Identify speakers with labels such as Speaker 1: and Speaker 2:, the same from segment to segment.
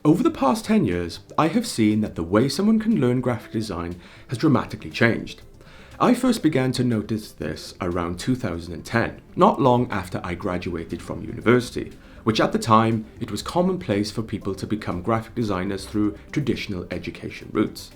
Speaker 1: Over the past 10 years, I have seen that the way someone can learn graphic design has dramatically changed. I first began to notice this around 2010, not long after I graduated from university, which at the time, it was commonplace for people to become graphic designers through traditional education routes.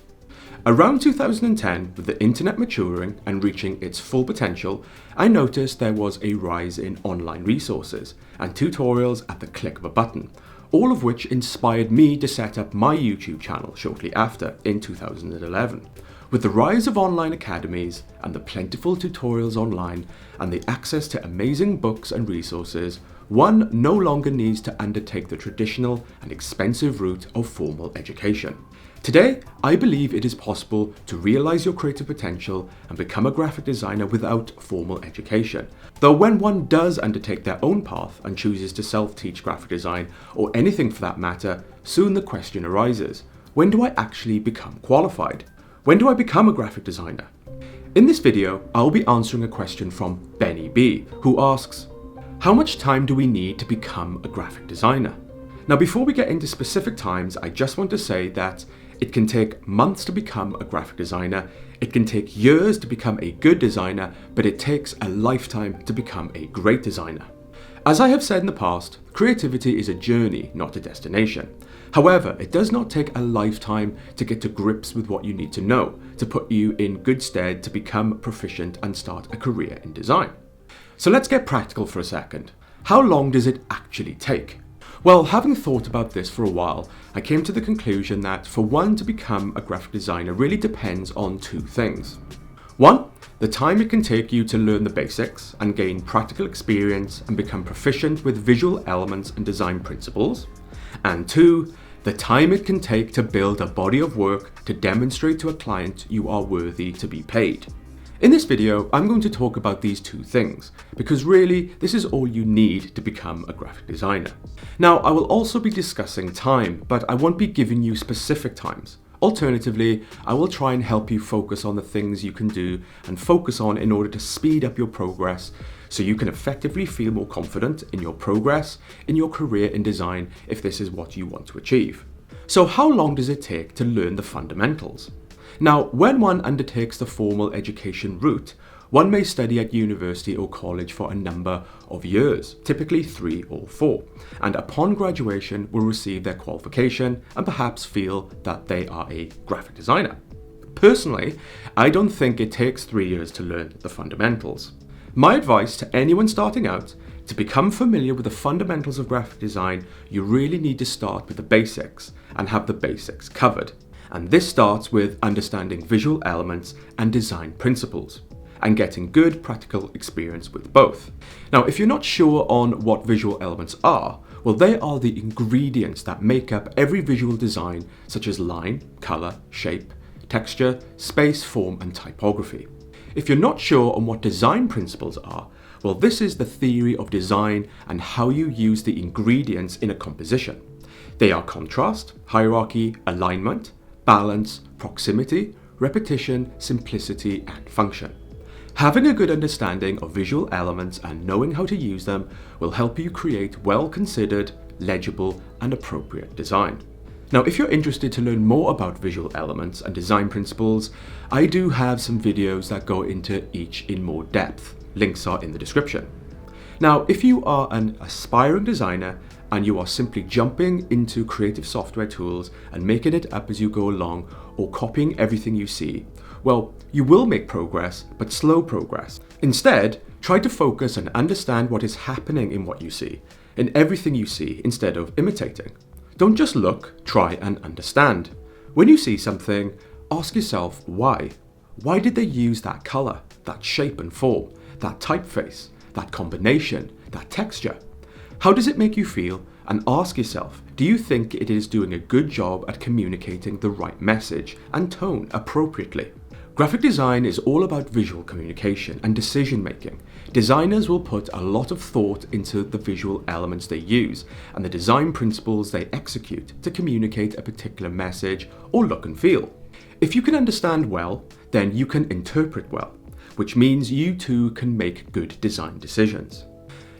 Speaker 1: Around 2010, with the internet maturing and reaching its full potential, I noticed there was a rise in online resources and tutorials at the click of a button, all of which inspired me to set up my YouTube channel shortly after in 2011. With the rise of online academies and the plentiful tutorials online and the access to amazing books and resources, one no longer needs to undertake the traditional and expensive route of formal education. Today, I believe it is possible to realize your creative potential and become a graphic designer without formal education. Though when one does undertake their own path and chooses to self-teach graphic design, or anything for that matter, soon the question arises, when do I actually become qualified? When do I become a graphic designer? In this video, I'll be answering a question from Beenii Bee, who asks, how much time do we need to become a graphic designer? Now, before we get into specific times, I just want to say that it can take months to become a graphic designer, it can take years to become a good designer, but it takes a lifetime to become a great designer. As I have said in the past, creativity is a journey, not a destination. However, it does not take a lifetime to get to grips with what you need to know to put you in good stead to become proficient and start a career in design. So let's get practical for a second. How long does it actually take? Well, having thought about this for a while, I came to the conclusion that for one to become a graphic designer really depends on two things. One, the time it can take you to learn the basics and gain practical experience and become proficient with visual elements and design principles. And two, the time it can take to build a body of work to demonstrate to a client you are worthy to be paid. In this video, I'm going to talk about these two things, because really, this is all you need to become a graphic designer. Now, I will also be discussing time, but I won't be giving you specific times. Alternatively, I will try and help you focus on the things you can do and focus on in order to speed up your progress so you can effectively feel more confident in your progress in your career in design if this is what you want to achieve. So how long does it take to learn the fundamentals? Now, when one undertakes the formal education route, one may study at university or college for a number of years, typically 3 or 4, and upon graduation will receive their qualification and perhaps feel that they are a graphic designer. Personally, I don't think it takes 3 years to learn the fundamentals. My advice to anyone starting out, to become familiar with the fundamentals of graphic design, you really need to start with the basics and have the basics covered. And this starts with understanding visual elements and design principles, and getting good practical experience with both. Now, if you're not sure on what visual elements are, well, they are the ingredients that make up every visual design, such as line, color, shape, texture, space, form, and typography. If you're not sure on what design principles are, well, this is the theory of design and how you use the ingredients in a composition. They are contrast, hierarchy, alignment, balance, proximity, repetition, simplicity, and function. Having a good understanding of visual elements and knowing how to use them will help you create well-considered, legible, and appropriate design. Now, if you're interested to learn more about visual elements and design principles, I do have some videos that go into each in more depth. Links are in the description. Now, if you are an aspiring designer and you are simply jumping into creative software tools and making it up as you go along or copying everything you see, well, you will make progress, but slow progress. Instead, try to focus and understand what is happening in what you see, in everything you see, instead of imitating. Don't just look, try and understand. When you see something, ask yourself why. Why did they use that color, that shape and form, that typeface, that combination, that texture? How does it make you feel? And ask yourself, do you think it is doing a good job at communicating the right message and tone appropriately? Graphic design is all about visual communication and decision making. Designers will put a lot of thought into the visual elements they use and the design principles they execute to communicate a particular message or look and feel. If you can understand well, then you can interpret well, which means you too can make good design decisions.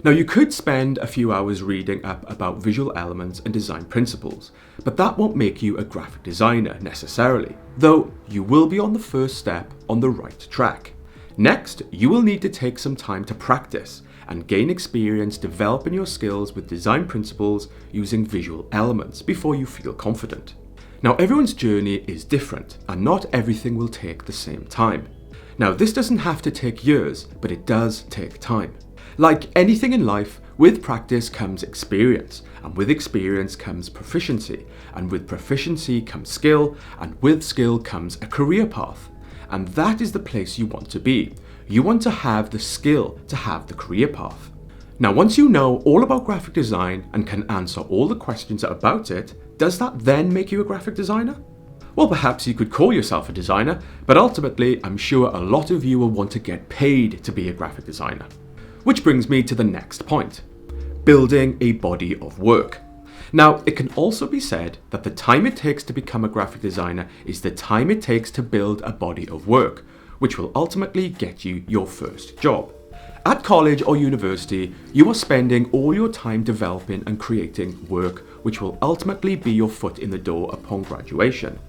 Speaker 1: Now, you could spend a few hours reading up about visual elements and design principles, but that won't make you a graphic designer necessarily, though you will be on the first step on the right track. Next, you will need to take some time to practice and gain experience developing your skills with design principles using visual elements before you feel confident. Now, everyone's journey is different and not everything will take the same time. Now, this doesn't have to take years, but it does take time. Like anything in life, with practice comes experience, and with experience comes proficiency, and with proficiency comes skill, and with skill comes a career path. And that is the place you want to be. You want to have the skill to have the career path. Now, once you know all about graphic design and can answer all the questions about it, does that then make you a graphic designer? Well, perhaps you could call yourself a designer, but ultimately, I'm sure a lot of you will want to get paid to be a graphic designer. Which brings me to the next point, building a body of work. Now, it can also be said that the time it takes to become a graphic designer is the time it takes to build a body of work, which will ultimately get you your first job. At college or university, you are spending all your time developing and creating work, which will ultimately be your foot in the door upon graduation.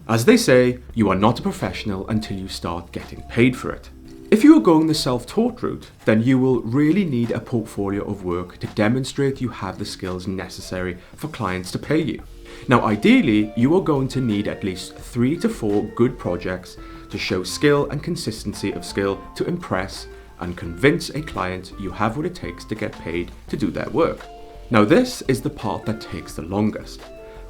Speaker 1: As they say, you are not a professional until you start getting paid for it. If you are going the self-taught route, then you will really need a portfolio of work to demonstrate you have the skills necessary for clients to pay you. Now, ideally, you are going to need at least 3 to 4 good projects to show skill and consistency of skill to impress and convince a client you have what it takes to get paid to do their work. Now, this is the part that takes the longest.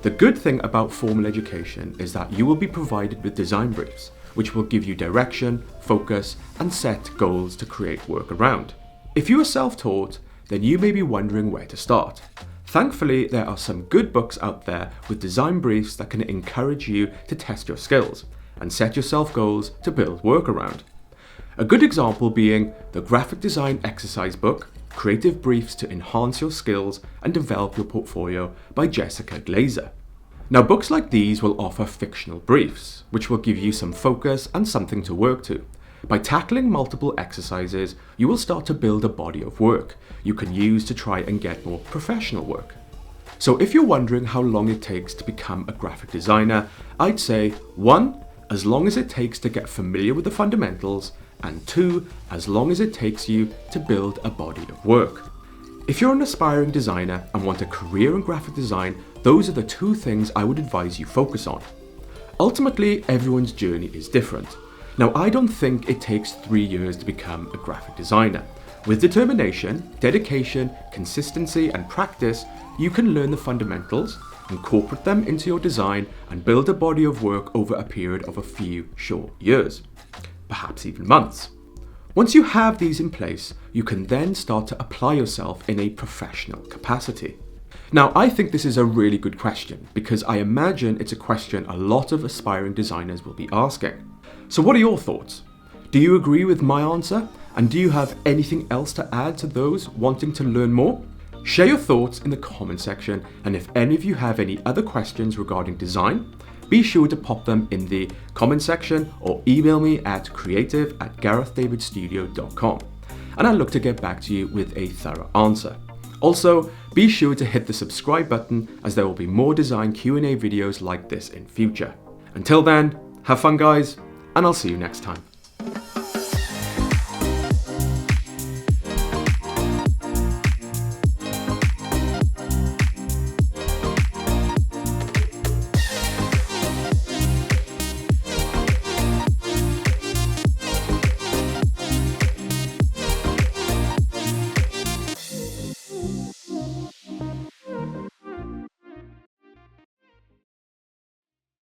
Speaker 1: The good thing about formal education is that you will be provided with design briefs, which will give you direction, focus, and set goals to create work around. If you are self-taught, then you may be wondering where to start. Thankfully, there are some good books out there with design briefs that can encourage you to test your skills and set yourself goals to build work around. A good example being the Graphic Design Exercise book, Creative Briefs to Enhance Your Skills and Develop Your Portfolio by Jessica Glazer. Now, books like these will offer fictional briefs, which will give you some focus and something to work to. By tackling multiple exercises, you will start to build a body of work you can use to try and get more professional work. So if you're wondering how long it takes to become a graphic designer, I'd say 1, as long as it takes to get familiar with the fundamentals, and 2, as long as it takes you to build a body of work. If you're an aspiring designer and want a career in graphic design, those are the 2 things I would advise you focus on. Ultimately, everyone's journey is different. Now, I don't think it takes 3 years to become a graphic designer. With determination, dedication, consistency, and practice, you can learn the fundamentals, incorporate them into your design, and build a body of work over a period of a few short years, perhaps even months. Once you have these in place, you can then start to apply yourself in a professional capacity. Now, I think this is a really good question because I imagine it's a question a lot of aspiring designers will be asking. So what are your thoughts? Do you agree with my answer? And do you have anything else to add to those wanting to learn more? Share your thoughts in the comment section, and if any of you have any other questions regarding design, be sure to pop them in the comment section or email me at creative@garethdavidstudio.com, and I'll look to get back to you with a thorough answer. Also, be sure to hit the subscribe button as there will be more design Q&A videos like this in future. Until then, have fun guys, and I'll see you next time.